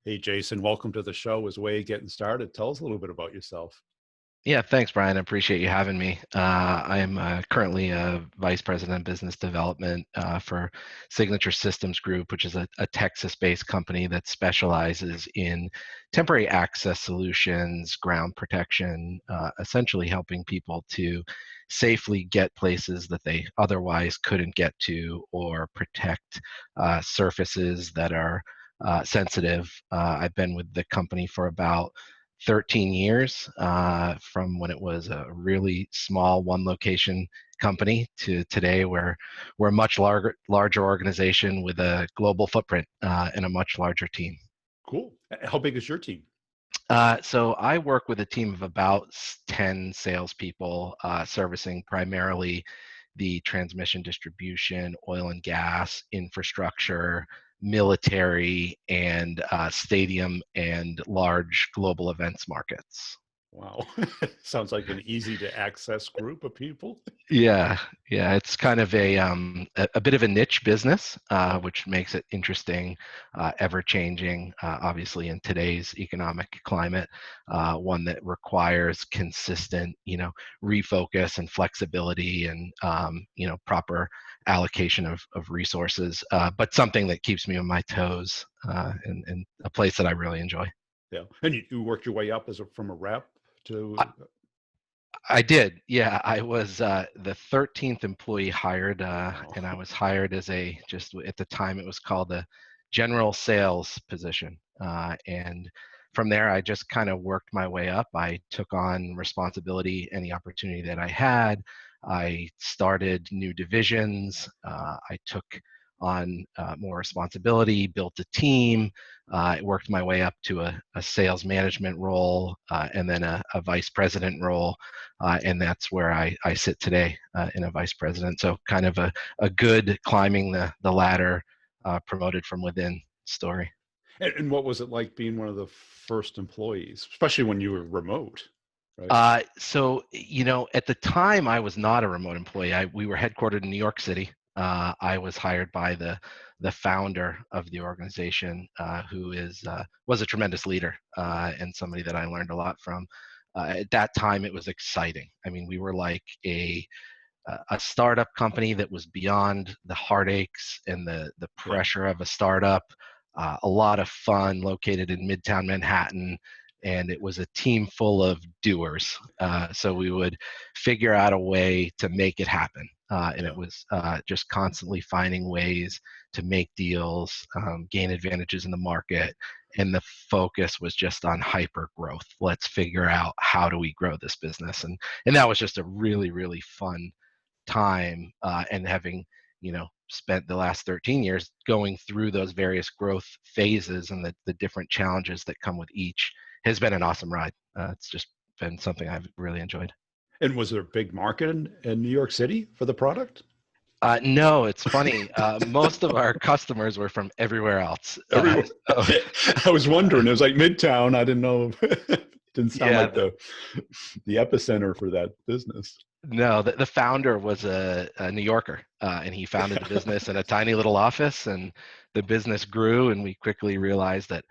Hey, Jason, welcome to the show. As way of getting started, tell us a little bit about yourself. Yeah, thanks, Brian. I appreciate you having me. I am currently a vice president of business development for Signature Systems Group, which is a Texas-based company that specializes in temporary access solutions, ground protection, essentially helping people to safely get places that they otherwise couldn't get to, or protect surfaces that are sensitive. I've been with the company for about 13 years, from when it was a really small one location company to today where we're a much larger organization with a global footprint and a much larger team. Cool. How big is your team? So I work with a team of about 10 salespeople, servicing primarily the transmission distribution, oil and gas, infrastructure, military, and stadium and large global events markets. Wow. Sounds like an easy to access group of people. Yeah, it's kind of a bit of a niche business, Yeah. which makes it interesting, ever changing. Obviously, in today's economic climate, one that requires consistent, refocus and flexibility, and proper allocation of resources. But something that keeps me on my toes, and a place that I really enjoy. Yeah. And you worked your way up from a rep to, I did. Yeah, I was the 13th employee hired, wow. and I was hired as just at the time it was called a general sales position. And from there, I just kind of worked my way up. I took on responsibility, any opportunity that I had. I started new divisions. I took on more responsibility, built a team. I worked my way up to a sales management role, and then a vice president role, and that's where I sit today, in a vice president. So kind of a good climbing the ladder, promoted from within story. And what was it like being one of the first employees, especially when you were remote, right? So, at the time I was not a remote employee. We were headquartered in New York City. I was hired by the founder of the organization, who was a tremendous leader, and somebody that I learned a lot from. At that time, it was exciting. I mean, we were like a startup company that was beyond the heartaches and the Yeah. pressure of a startup. A lot of fun, located in Midtown Manhattan, and it was a team full of doers. So we would figure out a way to make it happen, and Yeah. it was just constantly finding ways to make deals, gain advantages in the market. And the focus was just on hyper growth. Let's figure out how do we grow this business, and that was just a really, really fun time, and having spent the last 13 years going through those various growth phases and the different challenges that come with each, has been an awesome ride. It's just been something I've really enjoyed. And was there a big market in New York City for the product? No, it's funny. Most of our customers were from everywhere else. Everywhere. So, I was wondering, it was like Midtown. I didn't know. Didn't sound yeah, like the epicenter for that business. no, the founder was a New Yorker, and he founded the business in a tiny little office, and the business grew, and we quickly realized that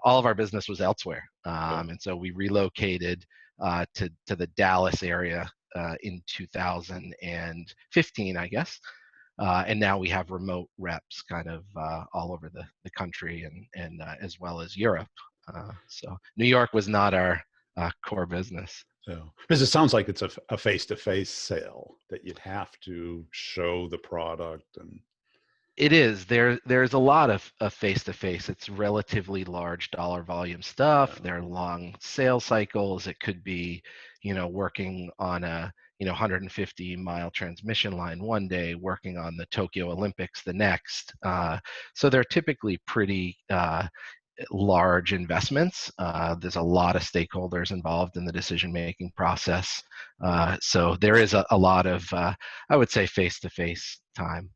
all of our business was elsewhere, Yeah. and so we relocated to the Dallas area in 2015, I guess, and now we have remote reps kind of all over the country, and as well as Europe. So New York was not our core business. So, because it sounds like it's a face-to-face sale that you'd have to show the product and It is. There's a lot of face-to-face. It's relatively large dollar volume stuff. yeah, There are long sales cycles. It could be, working on a 150-mile transmission line one day, working on the Tokyo Olympics the next. So they're typically pretty large investments. There's a lot of stakeholders involved in the decision-making process. So there is a lot of, I would say, face-to-face time.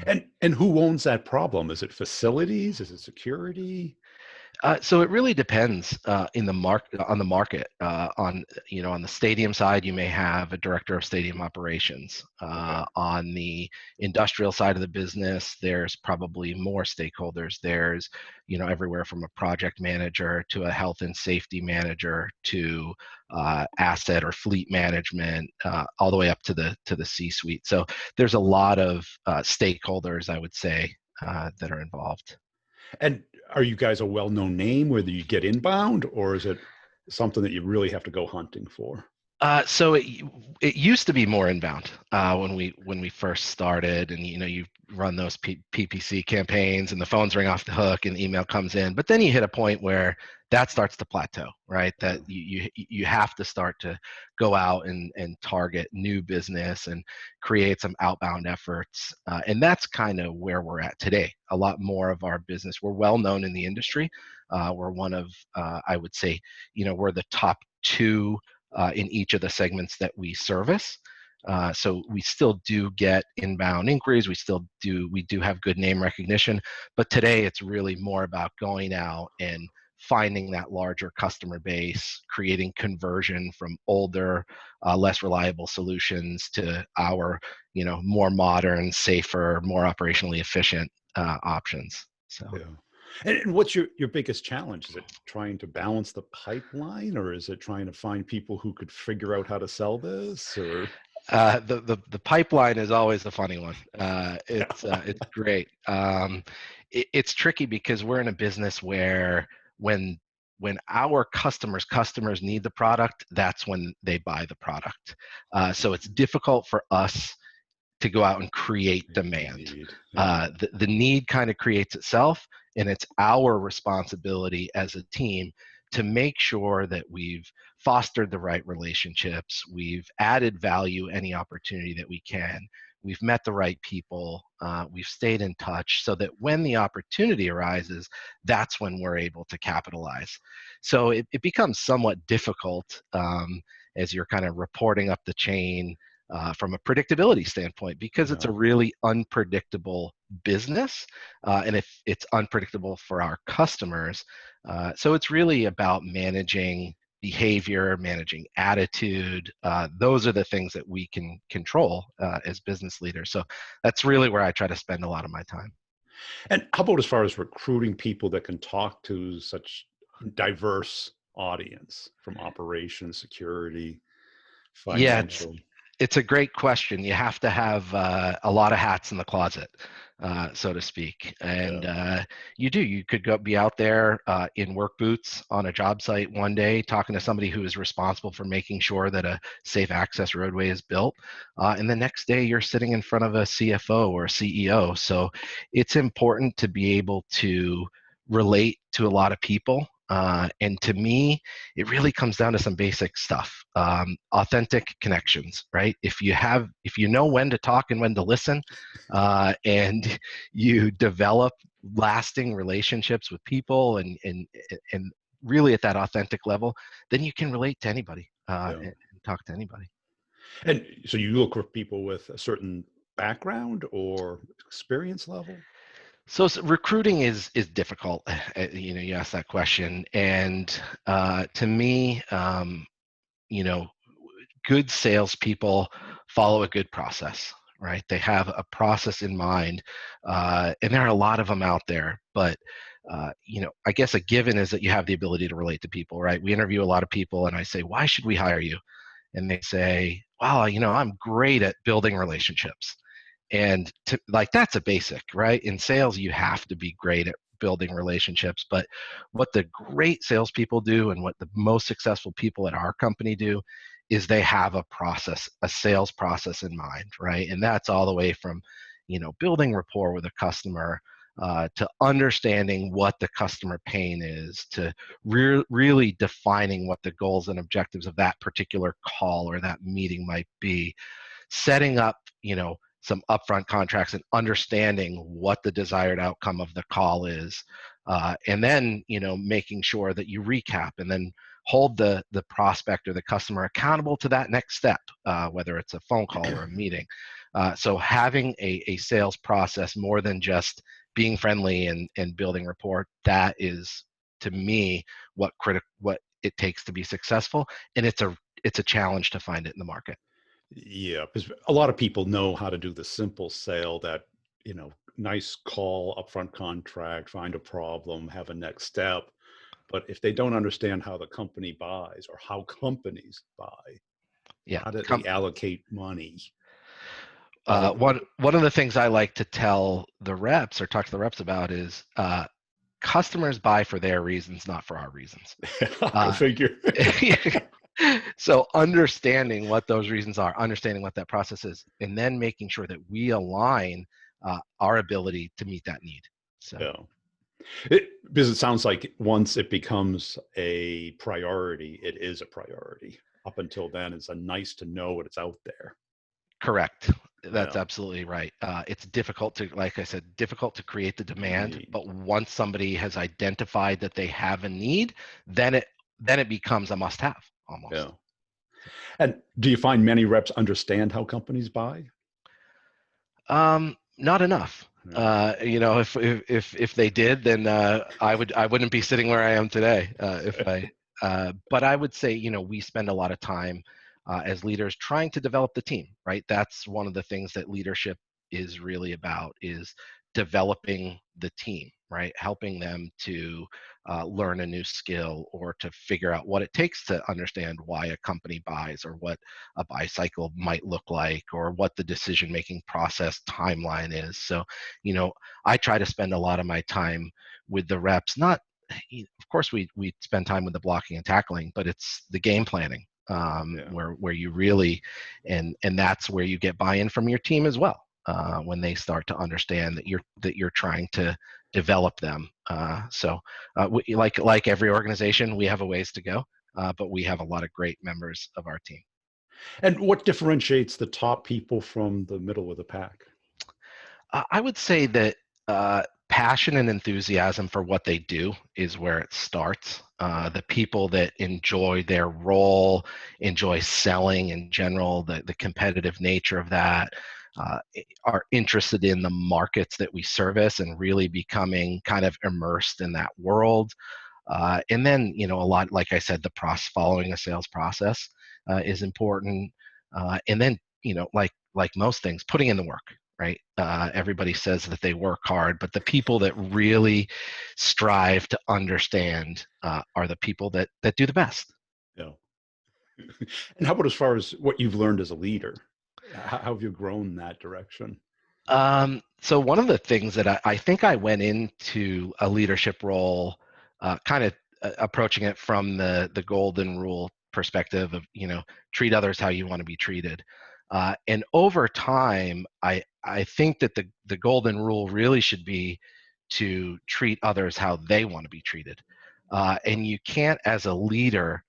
Uh, and who owns that problem? Is it facilities? Is it security? So it really depends in the on the market. On the stadium side, you may have a director of stadium operations. Okay. On the industrial side of the business, there's probably more stakeholders. There's everywhere from a project manager to a health and safety manager to asset or fleet management, all the way up to the C-suite. So there's a lot of stakeholders, I would say, that are involved. And are you guys a well-known name, whether you get inbound, or is it something that you really have to go hunting for? So it used to be more inbound when we first started, and you run those PPC campaigns, and the phones ring off the hook, and email comes in. But then you hit a point where that starts to plateau, right? Yeah. That you have to start to go out and target new business and create some outbound efforts, and that's kind of where we're at today. A lot more of our business, we're well known in the industry. We're one of, I would say, we're the top two in each of the segments that we service. So we still do get inbound inquiries. We do have good name recognition, but today it's really more about going out and finding that larger customer base, creating conversion from older, less reliable solutions to our, more modern, safer, more operationally efficient options. So. Yeah. And what's your biggest challenge? Is it trying to balance the pipeline, or is it trying to find people who could figure out how to sell this? Or The pipeline is always the funny one. It's great. It's tricky because we're in a business where when our customers need the product, that's when they buy the product. So it's difficult for us to go out and create demand. indeed, yeah, The need kind of creates itself, and it's our responsibility as a team to make sure that we've fostered the right relationships, we've added value any opportunity that we can, we've met the right people, we've stayed in touch so that when the opportunity arises, that's when we're able to capitalize. So it becomes somewhat difficult as you're kind of reporting up the chain from a predictability standpoint, because it's yeah. a really unpredictable business, and if it's unpredictable for our customers, so it's really about managing behavior, managing attitude. Those are the things that we can control as business leaders. So that's really where I try to spend a lot of my time. And how about as far as recruiting people that can talk to such diverse audience, from operations, security, Yeah, financial? it's a great question. You have to have a lot of hats in the closet, so to speak. And Yeah, you do. You could go be out there in work boots on a job site one day, talking to somebody who is responsible for making sure that a safe access roadway is built, and the next day you're sitting in front of a CFO or a CEO. So it's important to be able to relate to a lot of people. And to me, it really comes down to some basic stuff. Authentic connections, right? If you know when to talk and when to listen, and you develop lasting relationships with people, and really at that authentic level, then you can relate to anybody, yeah. and talk to anybody. And so you look for people with a certain background or experience level? So recruiting is difficult. You asked that question, and to me, you know, good salespeople follow a good process, right? They have a process in mind, and there are a lot of them out there. But I guess a given is that you have the ability to relate to people, right? We interview a lot of people, and I say, "Why should we hire you?" And they say, "Wow, I'm great at building relationships." And like that's a basic, right? In sales, you have to be great at building relationships. But what the great salespeople do, and what the most successful people at our company do, is they have a process, a sales process in mind, right? And that's all the way from, building rapport with a customer, to understanding what the customer pain is, to really defining what the goals and objectives of that particular call or that meeting might be, setting up, some upfront contracts and understanding what the desired outcome of the call is, and then making sure that you recap and then hold the prospect or the customer accountable to that next step, whether it's a phone call or a meeting. So having a sales process more than just being friendly and building rapport, that is to me what it takes to be successful, and it's a challenge to find it in the market. Yeah, because a lot of people know how to do the simple sale that, nice call, upfront contract, find a problem, have a next step. But if they don't understand how the company buys or how companies buy, Yeah. how do they allocate money? One of the things I like to tell the reps or talk to the reps about is customers buy for their reasons, not for our reasons. Go figure. So understanding what those reasons are, understanding what that process is, and then making sure that we align our ability to meet that need. So. Yeah. Because it sounds like once it becomes a priority, it is a priority. Up until then, it's a nice to know what it's out there. Correct. That's Yeah. absolutely right. It's difficult to, like I said, difficult to create the demand, but once somebody has identified that they have a need, then it becomes a must-have almost. Yeah. And do you find many reps understand how companies buy? Not enough. If they did, then I wouldn't be sitting where I am today. But I would say, we spend a lot of time as leaders trying to develop the team, right? That's one of the things that leadership is really about, is developing the team, right? Helping them to learn a new skill or to figure out what it takes to understand why a company buys, or what a buy cycle might look like, or what the decision-making process timeline is. So, I try to spend a lot of my time with the reps. Not, of course, we spend time with the blocking and tackling, but it's the game planning where you really, and that's where you get buy-in from your team as well. When they start to understand that you're trying to develop them. Like every organization, we have a ways to go, but we have a lot of great members of our team. And what differentiates the top people from the middle of the pack? I would say that passion and enthusiasm for what they do is where it starts. The people that enjoy their role, enjoy selling in general, the competitive nature of that, are interested in the markets that we service and really becoming kind of immersed in that world. And then, a lot, like I said, following a sales process is important. And then, like most things, putting in the work, right? Everybody says that they work hard, but the people that really strive to understand are the people that do the best. Yeah. And how about as far as what you've learned as a leader? How have you grown in that direction? So one of the things that I think I went into a leadership role kind of approaching it from the golden rule perspective of, treat others how you want to be treated. And over time, I think that the golden rule really should be to treat others how they want to be treated. And you can't, as a leader,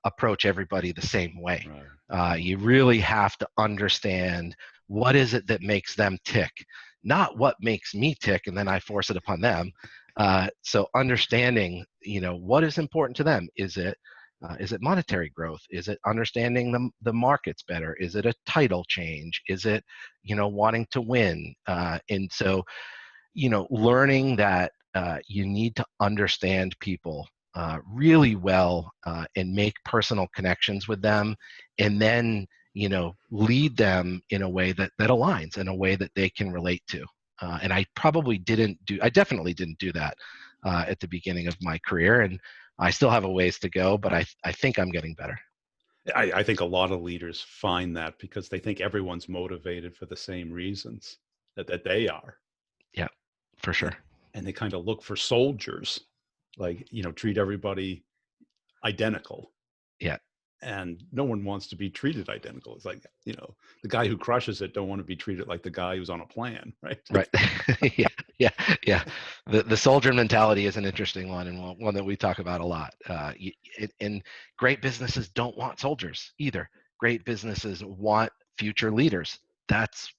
approach everybody the same way. Right. You really have to understand what is it that makes them tick, not what makes me tick, and then I force it upon them. So understanding, what is important to them. Is it monetary growth? Is it understanding the markets better? Is it a title change? Is it, wanting to win? And so, learning that you need to understand people really well and make personal connections with them, and then, lead them in a way that aligns, in a way that they can relate to. And I definitely didn't do that at the beginning of my career, and I still have a ways to go, but I think I'm getting better. I think a lot of leaders find that because they think everyone's motivated for the same reasons that they are. Yeah, for sure. And they kind of look for soldiers, like, treat everybody identical. Yeah. And no one wants to be treated identical. It's like, the guy who crushes it don't want to be treated like the guy who's on a plan, right? Right. Yeah. The soldier mentality is an interesting one, and one that we talk about a lot. And great businesses don't want soldiers either. Great businesses want future leaders. That's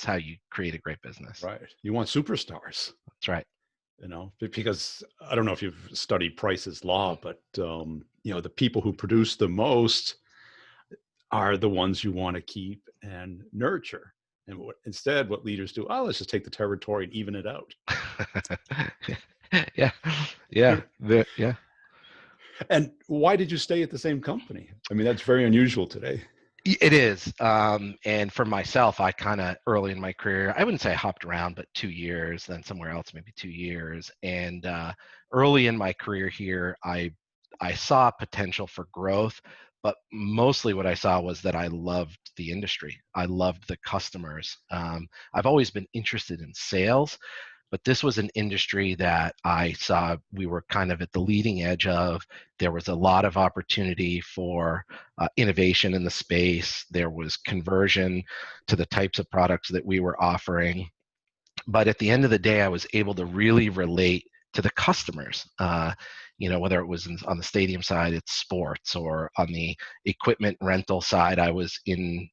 how you create a great business. Right. You want superstars. That's right. Because I don't know if you've studied Price's Law, but the people who produce the most are the ones you want to keep and nurture. And instead, what leaders do, let's just take the territory and even it out. Yeah, yeah, yeah. And why did you stay at the same company? I mean, that's very unusual today. It is. And for myself, I kind of early in my career, I wouldn't say I hopped around, but 2 years, then somewhere else, maybe 2 years. And early in my career here, I saw potential for growth, but mostly what I saw was that I loved the industry. I loved the customers. I've always been interested in sales, but this was an industry that I saw we were kind of at the leading edge of. There was a lot of opportunity for innovation in the space. There was conversion to the types of products that we were offering. But at the end of the day, I was able to really relate to the customers. Whether it was on the stadium side, it's sports, or on the equipment rental side, I was in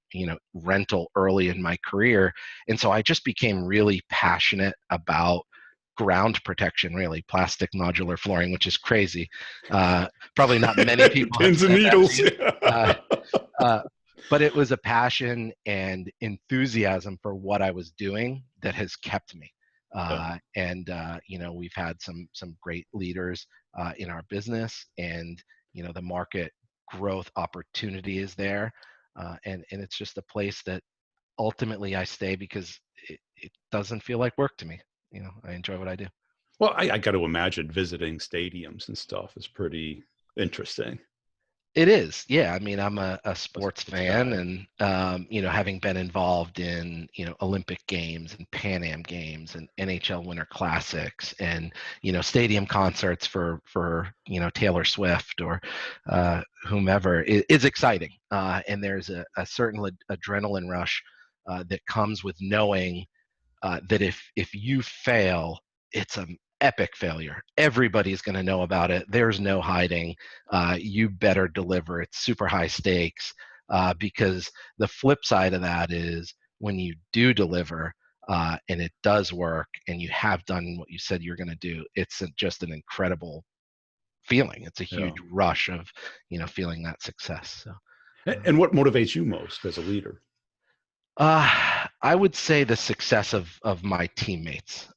rental early in my career, and so I just became really passionate about ground protection, really plastic modular flooring, which is crazy. Probably not many people have Pins and said that to needles. you. Uh, uh, but it was a passion and enthusiasm for what I was doing that has kept me. Yeah. We've had some great leaders in our business, and the market growth opportunity is there, and it's just a place that ultimately I stay because it doesn't feel like work to me. I enjoy what I do. Well, I got to imagine visiting stadiums and stuff is pretty interesting It is, yeah. I mean, I'm a as a sports sports fan, guy. and having been involved in Olympic Games and Pan Am Games and NHL Winter Classics, and stadium concerts for Taylor Swift or whomever is exciting. And there's a certain adrenaline rush that comes with knowing that if you fail, it's an epic failure. Everybody's going to know about it. There's no hiding. You better deliver. It's super high stakes, because the flip side of that is when you do deliver and it does work and you have done what you said you're going to do, it's just an incredible feeling. It's a Yeah. huge rush of feeling that success. So. And what motivates you most as a leader? I would say the success of my teammates.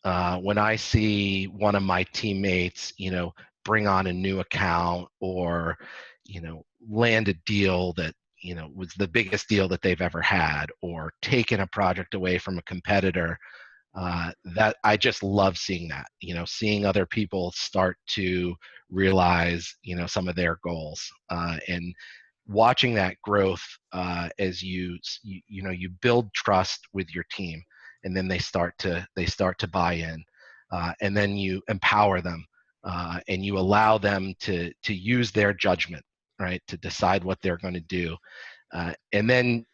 When I see one of my teammates, bring on a new account, or, land a deal that, was the biggest deal that they've ever had, or taken a project away from a competitor, that I just love seeing that, seeing other people start to realize, some of their goals, and watching that growth as you build trust with your team, and then they start to buy in, and then you empower them, and you allow them to use their judgment, right, to decide what they're going to do, and then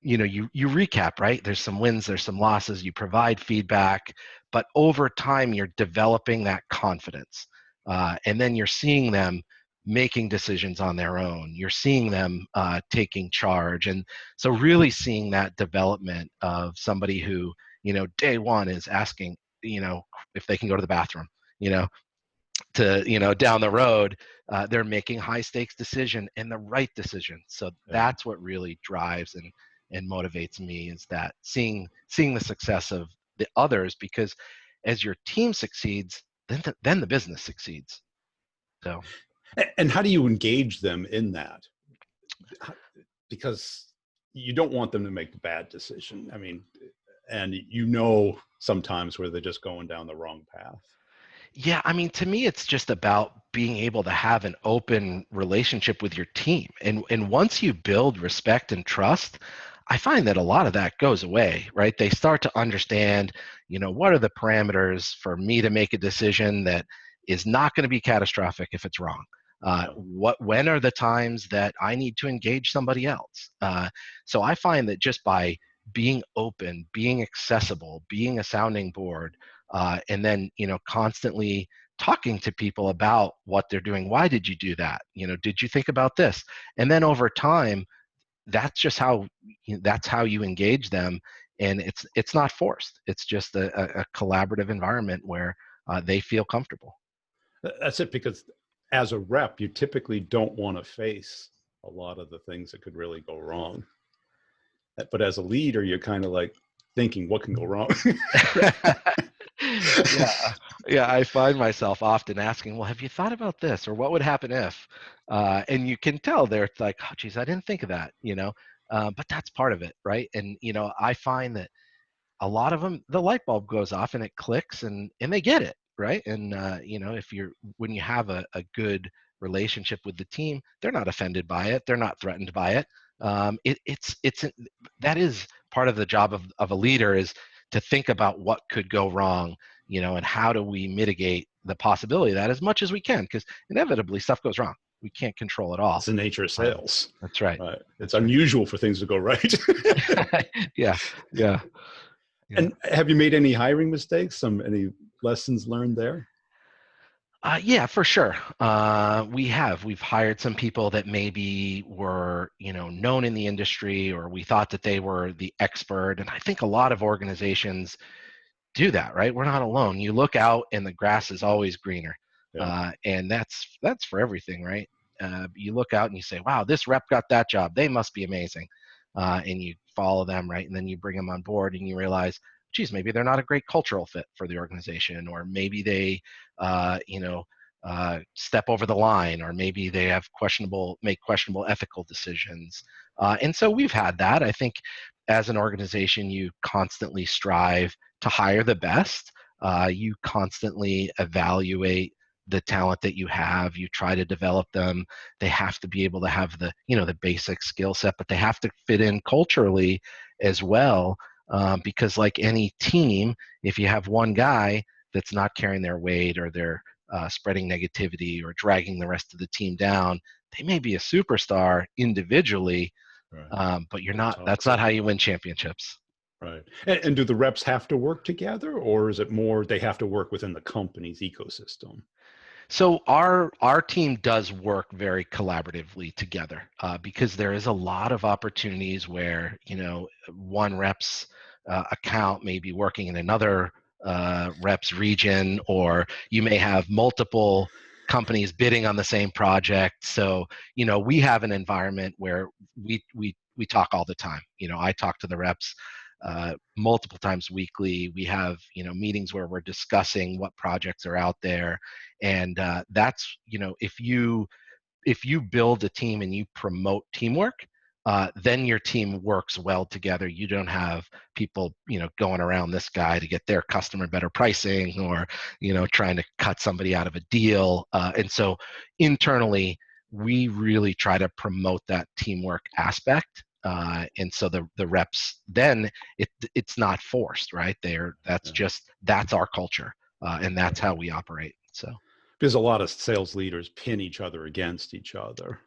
you recap, right? There's some wins, there's some losses, you provide feedback, but over time you're developing that confidence, and then you're seeing them making decisions on their own. You're seeing them taking charge, and so really seeing that development of somebody who day one is asking if they can go to the bathroom, you know to down the road, they're making high stakes decision and the right decision. So Yeah. that's what really drives and motivates me, is that seeing the success of the others, because as your team succeeds, then the business succeeds. So And how do you engage them in that? Because you don't want them to make a bad decision. I mean, and sometimes where they're just going down the wrong path. yeah, I mean, to me, it's just about being able to have an open relationship with your team. And once you build respect and trust, I find that a lot of that goes away, right? They start to understand, what are the parameters for me to make a decision that is not going to be catastrophic if it's wrong? Yeah. When are the times that I need to engage somebody else? So I find that just by being open, being accessible, being a sounding board, and then constantly talking to people about what they're doing. Why did you do that? Did you think about this? And then over time, that's just how you engage them, and it's not forced. It's just a collaborative environment where they feel comfortable. That's it, because as a rep, you typically don't want to face a lot of the things that could really go wrong. But as a leader, you're kind of like thinking, what can go wrong? Yeah, yeah. I find myself often asking, "Well, have you thought about this, or what would happen if?" And you can tell they're like, "Oh, geez, I didn't think of that," you know. But that's part of it, right? And I find that a lot of them, the light bulb goes off and it clicks, and they get it, right? And if you're when you have a good relationship with the team, they're not offended by it, they're not threatened by it. It's that is part of the job of a leader, is to think about what could go wrong, and how do we mitigate the possibility of that as much as we can, because inevitably stuff goes wrong. We can't control it all. It's the nature of sales. That's right. Right. It's That's right. unusual for things to go right. Yeah, yeah, yeah. And have you made any hiring mistakes? Any lessons learned there? Yeah, for sure. We've hired some people that maybe were, known in the industry, or we thought that they were the expert. And I think a lot of organizations do that, right? We're not alone. You look out and the grass is always greener. Yeah. And that's for everything, right? You look out and you say, wow, this rep got that job. They must be amazing. And you follow them, right? And then you bring them on board and you realize, geez, maybe they're not a great cultural fit for the organization, or maybe they, step over the line, or maybe they have make questionable ethical decisions. And so we've had that. I think as an organization, you constantly strive to hire the best. You constantly evaluate the talent that you have. You try to develop them. They have to be able to have the basic skill set, but they have to fit in culturally as well. Because like any team, if you have one guy that's not carrying their weight, or they're spreading negativity or dragging the rest of the team down, they may be a superstar individually, Right. but you're They're not. That's not toxic. how you win championships. Right. And do the reps have to work together, or is it more they have to work within the company's ecosystem? So our team does work very collaboratively together, because there is a lot of opportunities where one rep's account may be working in another rep's region, or you may have multiple companies bidding on the same project. So we have an environment where we talk all the time. I talk to the reps multiple times weekly. We have meetings where we're discussing what projects are out there, and that's if you build a team and you promote teamwork, then your team works well together. You don't have people going around this guy to get their customer better pricing, or trying to cut somebody out of a deal. And so internally, we really try to promote that teamwork aspect. And so the reps, then it's not forced, right? That's Yeah. just that's our culture, and Right. that's how we operate. So Because a lot of sales leaders pin each other against each other,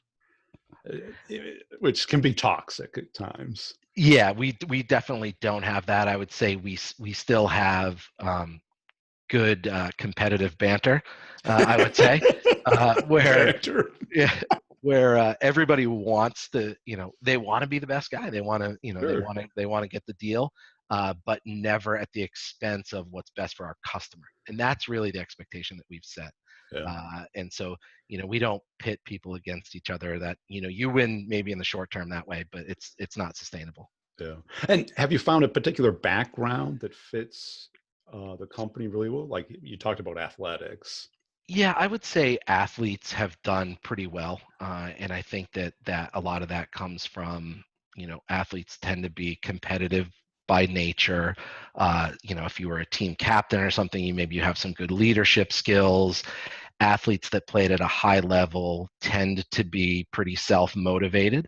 which can be toxic at times. yeah, we definitely don't have that. I would say we still have good competitive banter. I would say where Banter. yeah, where everybody wants to, they want to be the best guy. They want to, Sure. they want to get the deal, but never at the expense of what's best for our customer. And that's really the expectation that we've set. Yeah. And so, we don't pit people against each other. That you win maybe in the short term that way, but it's not sustainable. Yeah. And have you found a particular background that fits the company really well? Like you talked about athletics. Yeah, I would say athletes have done pretty well, and I think that a lot of that comes from athletes tend to be competitive by nature. If you were a team captain or something, you have some good leadership skills. Athletes that played at a high level tend to be pretty self-motivated,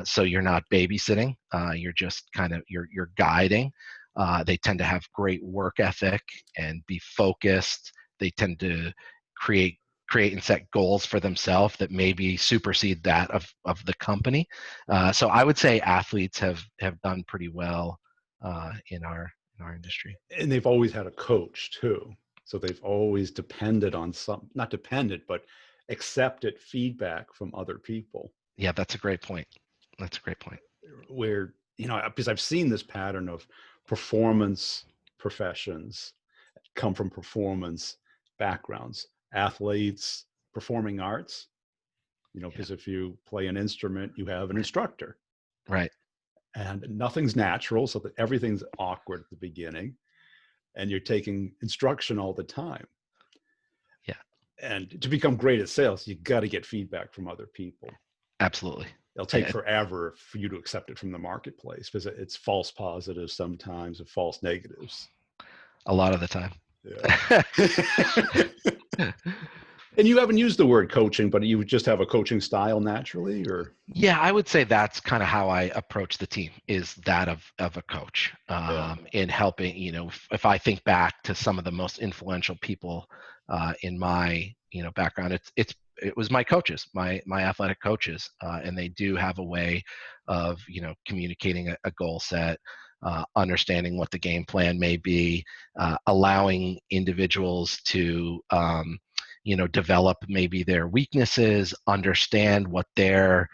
so you're not babysitting. You're just you're guiding. They tend to have great work ethic and be focused. They tend to create and set goals for themselves that maybe supersede that of the company. So I would say athletes have done pretty well in our industry. And they've always had a coach too. So they've always depended on not depended, but accepted feedback from other people. Yeah, that's a great point. That's a great point. Where, because I've seen this pattern of performance professions come from performance backgrounds, athletes, performing arts, Yeah, because if you play an instrument, you have an instructor right. and nothing's natural. So that everything's awkward at the beginning. and you're taking instruction all the time. Yeah, And to become great at sales, you got to get feedback from other people. absolutely. It'll take Yeah, forever for you to accept it from the marketplace because it's false positives sometimes and false negatives. a lot of the time. Yeah. And you haven't used the word coaching, but you would just have a coaching style naturally, or? Yeah, I would say that's kind of how I approach the team, is that of a coach, Yeah. in helping. If I think back to some of the most influential people in my background, it was my coaches, my athletic coaches, and they do have a way of communicating a goal set, understanding what the game plan may be, allowing individuals to develop maybe their weaknesses, understand what their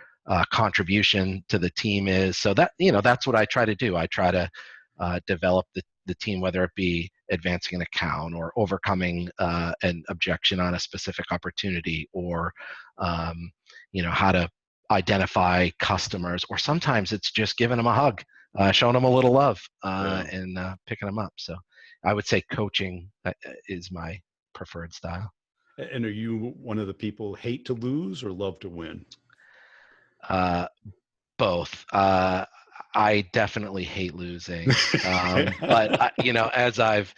contribution to the team is. So that's what I try to do. I try to develop the team, whether it be advancing an account or overcoming an objection on a specific opportunity, or how to identify customers, or sometimes it's just giving them a hug, showing them a little love, Yeah. and picking them up. So I would say coaching is my preferred style. And are you one of the people who hate to lose or love to win? Uh, Both. I definitely hate losing, but as I've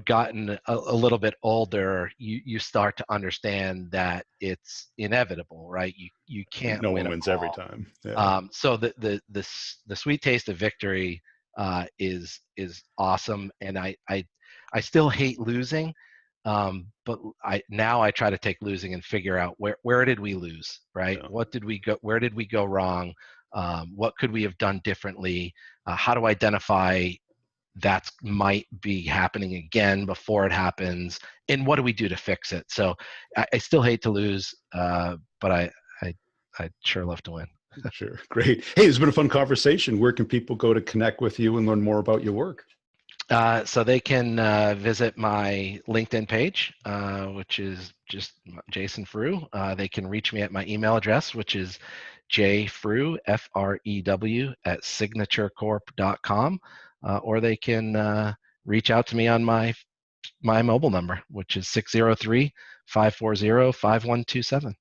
gotten a little bit older, you start to understand that it's inevitable, right? You can't No win one them wins every all. time. Yeah. So the sweet taste of victory is awesome, and I still hate losing, but I try to take losing and figure out where did we lose, right? Yeah. What did we go? Where did we go wrong? What could we have done differently? How to identify that might be happening again before it happens, and what do we do to fix it? So I still hate to lose, but I sure love to win. Sure. Great. Hey, it's been a fun conversation. Where can people go to connect with you and learn more about your work? So they can visit my LinkedIn page, which is just Jason Frew. They can reach me at my email address, which is jfrew, Frew, at signaturecorp.com, or they can reach out to me on my mobile number, which is 603-540-5127.